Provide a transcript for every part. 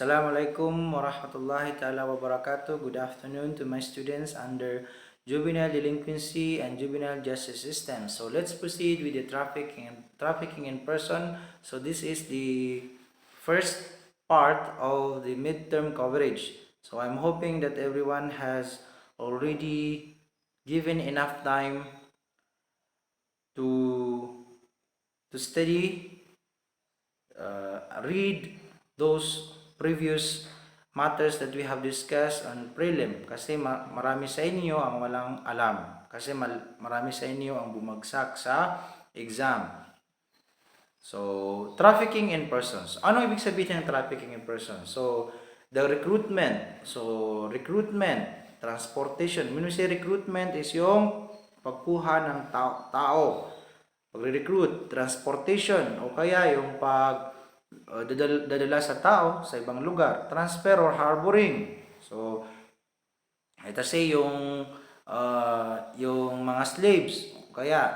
Assalamualaikum warahmatullahi ta'ala wabarakatuh. Good afternoon to my students under Juvenile Delinquency and Juvenile Justice System. So let's proceed with the trafficking in person. So this is the first part of the midterm coverage. So I'm hoping that everyone has already given enough time to study, read those previous matters that we have discussed on prelim, kasi marami sa inyo ang walang alam, kasi marami sa inyo ang bumagsak sa exam. So, trafficking in persons. Ano ibig sabihin ng trafficking in persons? So, the recruitment. So, recruitment, transportation. When we say recruitment is yung pagkuha ng tao, pagre-recruit, transportation, o kaya yung dadala sa tao sa ibang lugar, transfer or harboring. So, ito say yung mga slaves, kaya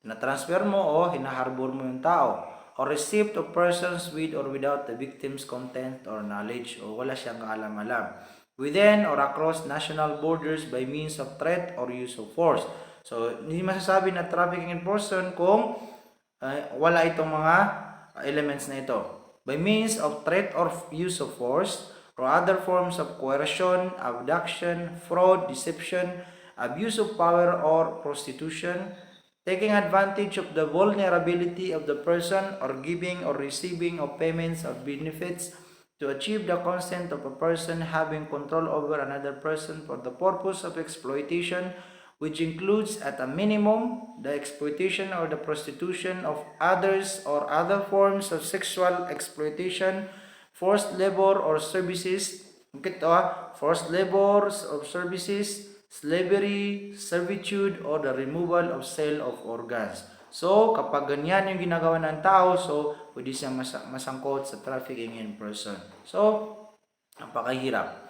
na-transfer mo o hinaharbor mo yung tao, or receipt of persons with or without the victim's consent or knowledge, o wala siyang kaalam-alam, within or across national borders by means of threat or use of force. So, hindi masasabi na trafficking in person kung wala itong mga elements na ito. By means of threat or use of force, or other forms of coercion, abduction, fraud, deception, abuse of power or prostitution, taking advantage of the vulnerability of the person, or giving or receiving of payments or benefits to achieve the consent of a person having control over another person for the purpose of exploitation, which includes at a minimum the exploitation or the prostitution of others or other forms of sexual exploitation, forced labor or services, forced labor or services, slavery, servitude, or the removal of sale of organs. So, kapag ganyan yung ginagawa ng tao, so pwede siyang masangkot sa trafficking in person. So, napakahirap.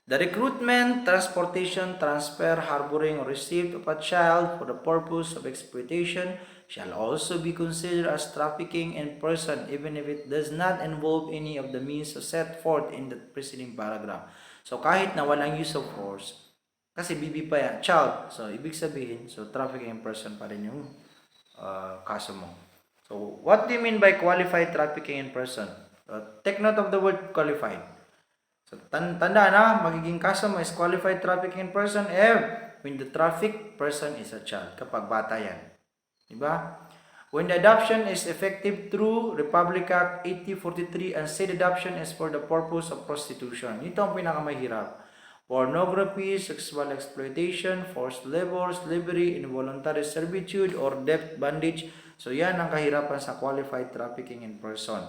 The recruitment, transportation, transfer, harboring, or receipt of a child for the purpose of exploitation shall also be considered as trafficking in person even if it does not involve any of the means set forth in the preceding paragraph. So, kahit na walang use of force, kasi BB pa yan, child. So, ibig sabihin, so trafficking in person pa rin yung kaso mo. So, what do you mean by qualified trafficking in person? Take note of the word qualified. So, tanda na, magiging kaso mo is qualified trafficking in person when the trafficked person is a child, kapag bata yan. Diba? When the adoption is effective through Republic Act 8043 and said adoption is for the purpose of prostitution. Ito ang pinakamahirap. Pornography, sexual exploitation, forced labor, slavery, involuntary servitude, or debt bondage. So yan ang kahirapan sa qualified trafficking in person.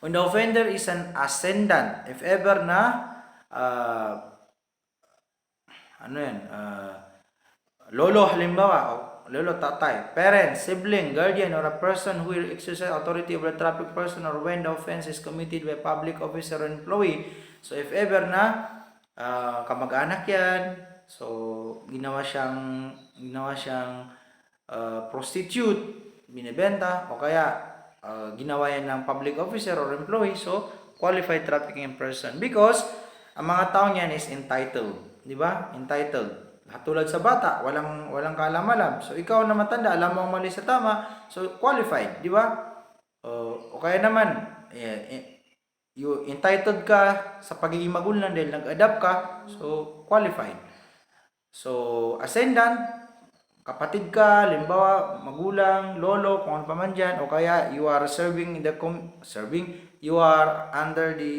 When the offender is an ascendant, if ever na lolo halimbawa, lolo, tatay, parent, sibling, guardian, or a person who will exercise authority over a trafficked person, or when the offense is committed by a public officer or employee. So if ever na kamag-anak yan, so ginawa siyang prostitute, binibenta, o kaya ginawa yan ng public officer or employee, so qualified trafficking in person, because ang mga tao niyan is entitled, di ba? Entitled. Tulad sa bata, walang kaalam-alam. So ikaw na matanda, alam mo ang mali sa tama, so qualified, di ba? O kaya naman you entitled ka sa pagiging magulang dahil nag-adapt ka, so qualified. So ascendant, kapatid ka, limbawa magulang, lolo, kung ano pa man dyan, o kaya you are you are under the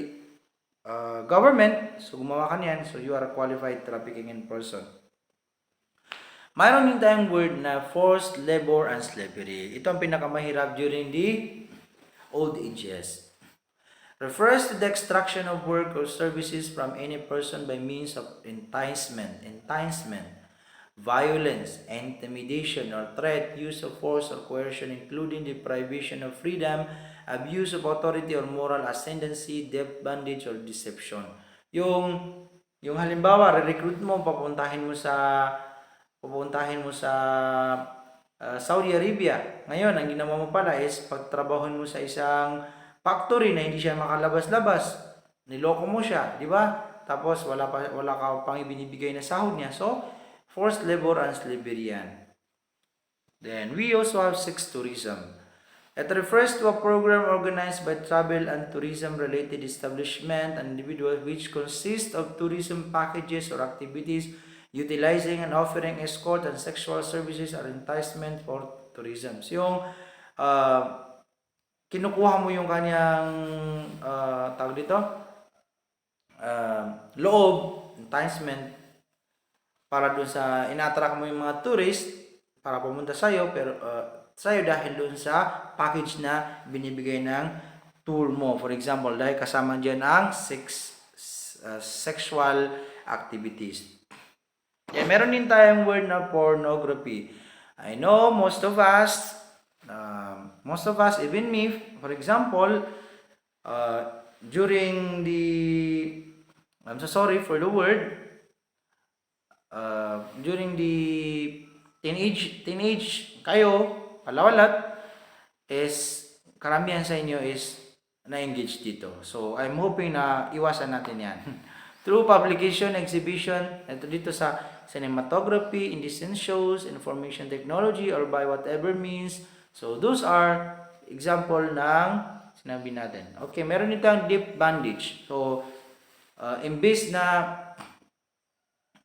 government, so gumawa ka niyan, so you are qualified trafficking in person. Mayroon din tayong word na forced labor and slavery. Ito ang pinakamahirap during the old ages. Refers to the extraction of work or services from any person by means of enticement, violence, intimidation, or threat, use of force or coercion, including deprivation of freedom, abuse of authority or moral ascendancy, debt, bondage, or deception. Yung halimbawa, re-recruit mo, papuntahin mo sa Saudi Arabia. Ngayon, ang ginawa mo pala is pagtrabahuin mo sa isang factory na hindi siya makalabas-labas, niloko mo siya, di ba? Tapos wala ka pang ibinibigay na sahod niya. So, forced labor and slavery yan. Then, we also have sex tourism. It refers to a program organized by travel and tourism-related establishment and individuals which consist of tourism packages or activities utilizing and offering escort and sexual services or enticement for tourism. So, yung kinukuha mo yung kanyang tawag dito, loob, enticement, para dun sa ina-attract mo yung mga tourist para pumunta sa'yo, pero sa'yo dahil dun sa package na binibigay ng tour mo. For example, dahil kasama dyan ang sexual activities. Yeah, meron din tayong word na pornography. I know most of us, even me, for example, during the, I'm so sorry for the word, during the teenage kayo, palawalat, is karamihan sa inyo is na-engage dito. So, I'm hoping na iwasan natin yan. Through publication, exhibition, ito dito sa cinematography, indecent shows, information technology, or by whatever means. So, those are example ng sinabi natin. Okay, meron dito ang deep bondage. So, imbis na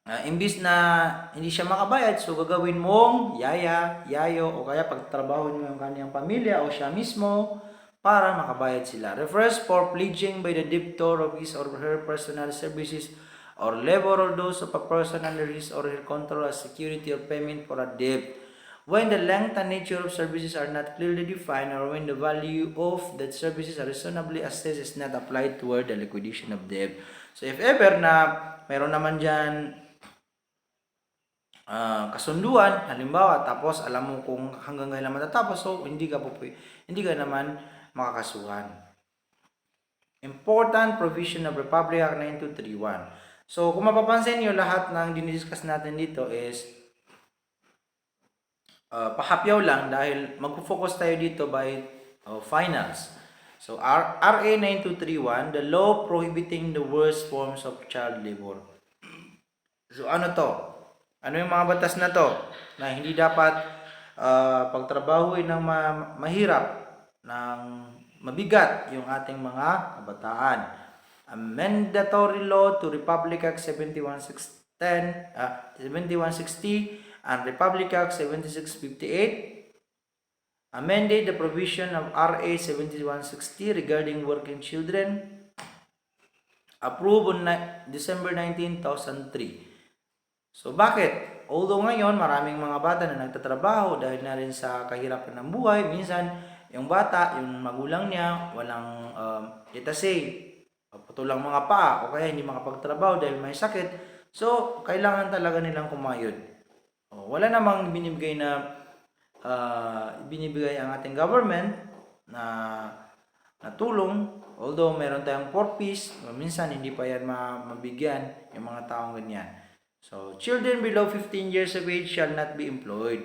hindi siya makabayad, so gagawin mong yayo, o kaya pagtrabaho mo yung kanyang pamilya o siya mismo para makabayad sila. Refers for pledging by the debtor of his or her personal services or labor or those of a person under his or her control as security or payment for a debt. When the length and nature of services are not clearly defined or when the value of that services are reasonably assessed is not applied toward the liquidation of debt. So if ever na meron naman dyan kasunduan, halimbawa, tapos alam mo kung hanggang ngayon naman matatapos, so hindi ka naman makakasuhan. Important provision of Republic Act 9231. So kung mapapansin niyo, lahat ng dinidiscuss natin dito is pahapyaw lang dahil magpo-focus tayo dito by finals. So RA 9231, the law prohibiting the worst forms of child labor. So ano to? Ano yung mga batas na to na hindi dapat pagtrabahuin ng mahirap, ng mabigat yung ating mga kabataan? A mandatory law to Republic Act 7160 and Republic Act 7658 amended the provision of RA 7160 regarding working children, approved on December 19, 2003. So bakit? Although ngayon maraming mga bata na nagtatrabaho dahil na rin sa kahirapan ng buhay, minsan yung bata, yung magulang niya, walang putulang mga paa o kaya hindi makapagtrabaho dahil may sakit. So kailangan talaga nilang kumayod. Wala namang binibigay ang ating government na tulong. Although meron tayong 4Ps, minsan hindi pa yan mabigyan yung mga taong ganyan. So, children below 15 years of age shall not be employed.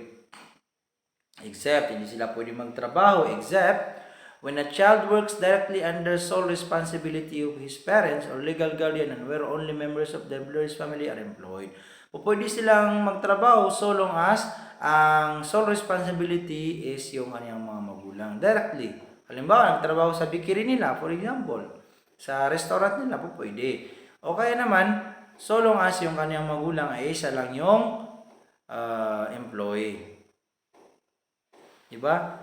Except, hindi sila pwede magtrabaho, except when a child works directly under sole responsibility of his parents or legal guardian and where only members of the employer's family are employed. Pwede silang magtrabaho so long as ang sole responsibility is yung kanyang mga magulang. Directly. Halimbawa, nagtrabaho sa bakery nila, for example. Sa restaurant nila, pwede. O kaya naman, so long as yung kanyang magulang ay isa lang yung employee. Diba?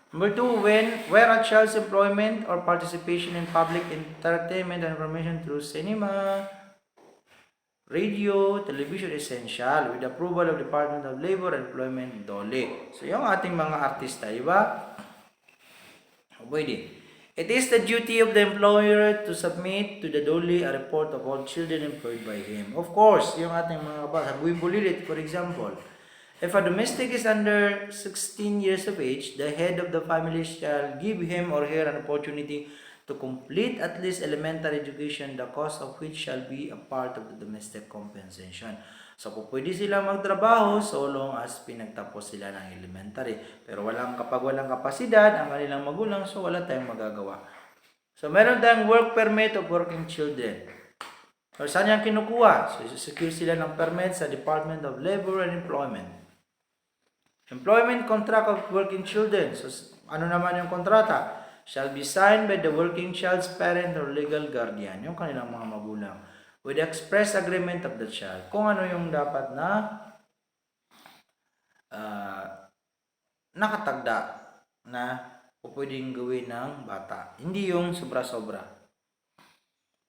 Number 2, where a child's employment or participation in public entertainment and information through cinema, radio, television essential with approval of Department of Labor and Employment, DOLE. So yung ating mga artista, diba? Pwede. It is the duty of the employer to submit to the DOLE a report of all children employed by him. Of course, yung ating mga bata, bulilit, for example, if a domestic is under 16 years of age, the head of the family shall give him or her an opportunity to complete at least elementary education, the cost of which shall be a part of the domestic compensation. So, pwede sila magtrabaho so long as pinagtapos sila ng elementary. Pero kapag walang kapasidad ang kanilang magulang, so wala tayong magagawa. So, meron tayong work permit of working children. So, saan yan kinukuha? So, secure sila ng permit sa Department of Labor and Employment. Employment contract of working children. So, ano naman yung kontrata? Shall be signed by the working child's parent or legal guardian, yung kanilang mga magulang, with the express agreement of the child. Kung ano yung dapat na nakatagda na pwedeng gawin ng bata. Hindi yung sobra-sobra.